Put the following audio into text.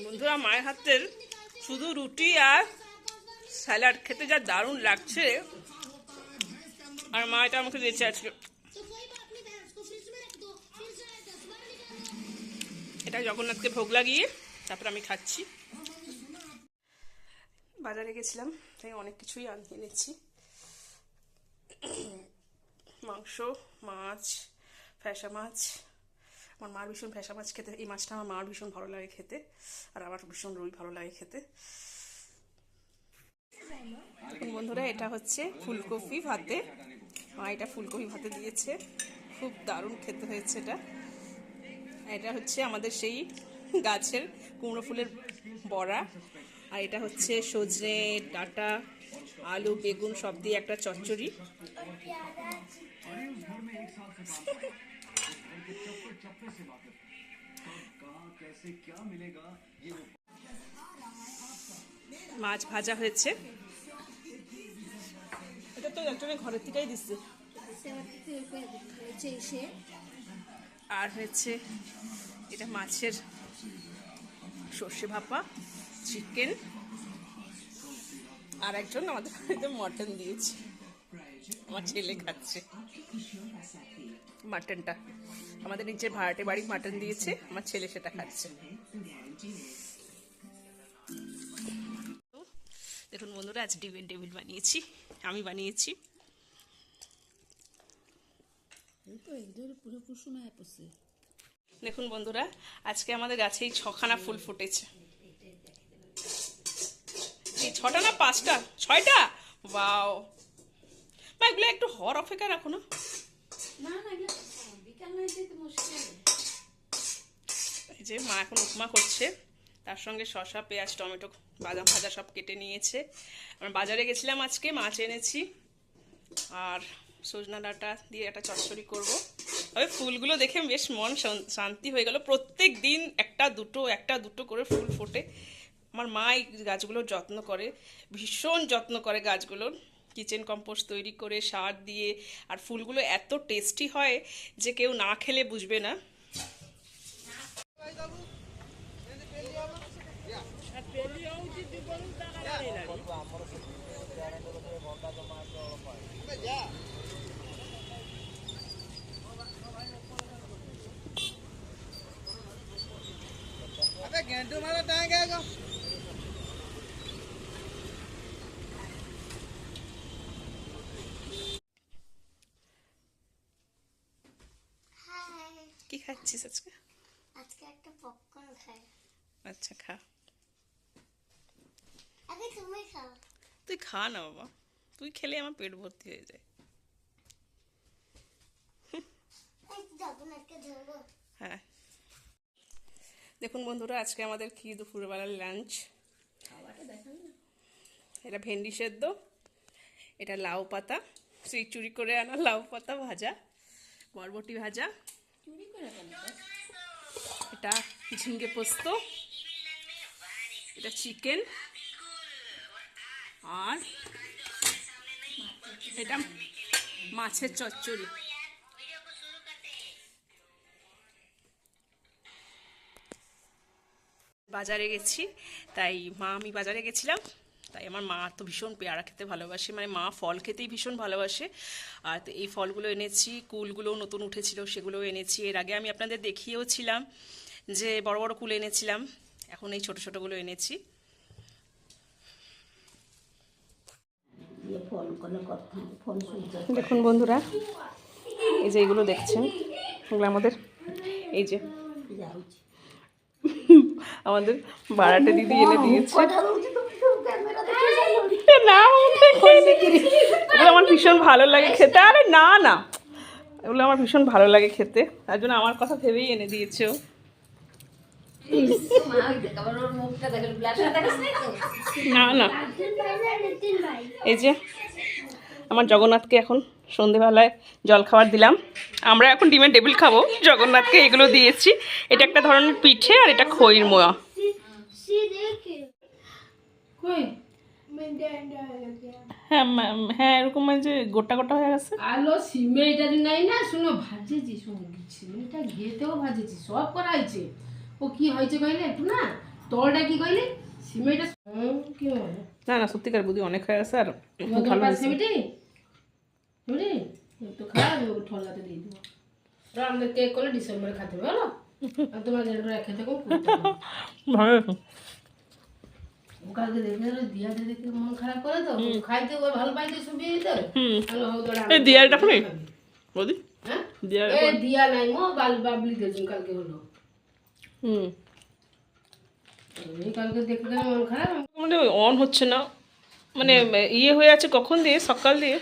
বন্ধুরা, মায়ের হাতের শুধু রুটি আর স্যালাড খেতে যা দারুণ লাগছে। আর মা এটা আমাকে দিয়েছে আজকে। এটা জগন্নাথকে ভোগ লাগিয়ে তারপর আমি খাচ্ছি। বাজারে গেছিলাম, তাই অনেক কিছুই এনেছি। মাংস, মাছ, ফ্যাসা মাছ। আমার মার ভীষণ ফ্যাসা মাছ খেতে, এই মাছটা আমার মার ভীষণ ভালো লাগে খেতে, আর আমার ভীষণ রুই ভালো লাগে খেতে। বন্ধুরা, এটা হচ্ছে ফুলকপি ভাতে। মা এটা ফুলকপি ভাতে দিয়েছে, খুব দারুণ খেতে হয়েছে এটা। এটা হচ্ছে আমাদের সেই গাছের কুমড়ো ফুলের বড়া। আর এটা হচ্ছে সজনে ডাঁটা, আলু, বেগুন সব দিয়ে একটা চচ্চড়ি। মাছ ভাজা হয়েছে, এটা তো একজনের ঘরের থেকেই দিচ্ছে। আর হয়েছে এটা মাছের সর্ষে ভাপা, চিকেন, আর একজন আমাদের বাড়িতে মটন দিয়েছে। আমার ছেলে খাচ্ছে মাটনটা। আমাদের নিচে ভাড়াটে বাড়ি মাটন দিয়েছে, আমার ছেলে সেটা খাচ্ছে। দেখুন বন্ধুরা, আজ ডিমের টেবিল বানিয়েছি, আমি বানিয়েছি। দেখুন বন্ধুরা, আজকে আমাদের গাছে 6খানা ফুল ফুটেছে। এই 6টা না 5টা, 6টা। বাও মা, এগুলো একটু হওয়ার অপেক্ষা রাখো না। এই যে মা এখন উপমা করছে, তার সঙ্গে শসা, পেঁয়াজ, টমেটো, বাদাম ভাজা সব কেটে নিয়েছে। আমরা বাজারে গেছিলাম আজকে, মাছ এনেছি। আর সজনা ডাঁটা দিয়ে একটা চচ্চড়ি করবো। তবে ফুলগুলো দেখে বেশ মন শান্তি হয়ে গেল। প্রত্যেক দিন একটা দুটো করে ফুল ফোটে। আমার মা এই গাছগুলোর যত্ন করে, ভীষণ যত্ন করে গাছগুলোর। কিচেন কম্পোস্ট তৈরি করে, সার দিয়ে। আর ফুলগুলো এত টেস্টি হয় যে কেউ না খেলে বুঝবে না। गेंडू मारा टांग है কি খাচ্ছিস আজকে? আজকে একটা পপকর্ন খাই। আচ্ছা খা। আগে তুমি খাও। তুই খা না বাবা, তুই খেলে আমার পেট ভর্তি হয়ে যায়। হ্যাঁ, দেখুন বন্ধুরা, আজকে আমাদের কি দুপুরবেলার লাঞ্চ। এটা ভেন্ডি সেদ্ধ, এটা লাউ পাতা, সেই চুরি করে আনা লাউ পাতা ভাজা, বরবটি ভাজা, এটা ঝিঙ্গে পোস্ত, এটা চিকেন, আর এটা মাছের চচ্চড়ি। বাজারে গেছি, তাই আমি বাজারে গেছিলাম, তাই আমার মা তো ভীষণ পেয়ারা খেতে ভালোবাসে, মানে মা ফল খেতেই ভীষণ ভালোবাসে। আর তো এই ফলগুলো এনেছি, কুলগুলোও নতুন উঠেছিল সেগুলোও এনেছি। এর আগে আমি আপনাদের দেখিয়েও ছিলাম যে বড় বড় কুল এনেছিলাম, এখন এই ছোট ছোটগুলো এনেছি। দেখুন বন্ধুরা, এই যে এগুলো দেখছেন, এগুলো আমাদের, এই যে আমাদের বাড়াটে দিদি এনে দিয়েছে। না, এগুলো আমার ভীষণ ভালো লাগে খেতে। আরে না না, এগুলো আমার ভীষণ ভালো লাগে খেতে, তার জন্য আমার কথা ভেবেই এনে দিয়েছে। না না, এই যে আমার জগন্নাথকে এখন সন্ধেবেলায় জলখাবার দিলাম। আমরা এখন ডিমের টেবিল খাবো, জগন্নাথকে এগুলো দিয়েছি। এটা একটা ধরনের পিঠে, আর এটা খইর মোয়া। হ্যাঁ হ্যাঁ, এরকম যে গোটা গোটা হয়ে গেছে। আলো সিমেটা নাই না, শুনো ভাজেছি, শুনো সিমেটা ঘিয়েতেও ভাজেছি, সব করা হয়েছে। ও কি হয়েছে কইলে একটু না তলটা কি কইলি সিমেইটা কি হয় না না সত্যিকার বুদ্ধি অনেক হয়ে আছে আর ভালো ভালো হয়েছে। সিমেইটি সিমেইটি তো খারাপ ঠলাতে দিয়ে দিব আর আমাদের কেক করলে ডিসেম্বরে খেতে হবে হলো আর তোমার যেটা রেখে থাকো ভালো হয়েছে। কালকে দেখে দিয়া দেখে মন খারাপ করে তো খাইতে ওই ভালো পাইতে সুবি তো হুম হ্যালো হলো এই দিয়াটা শুনি বৌদি হ্যাঁ দিয়া এ দিয়া নাই মো বাবলি দেজন কালকে হলো হুম এই কালকে দেখলে মন খারাপ মানে অন হচ্ছে না মানে ইয়ে হয়ে আছে কখন দিয়ে সকাল দিয়ে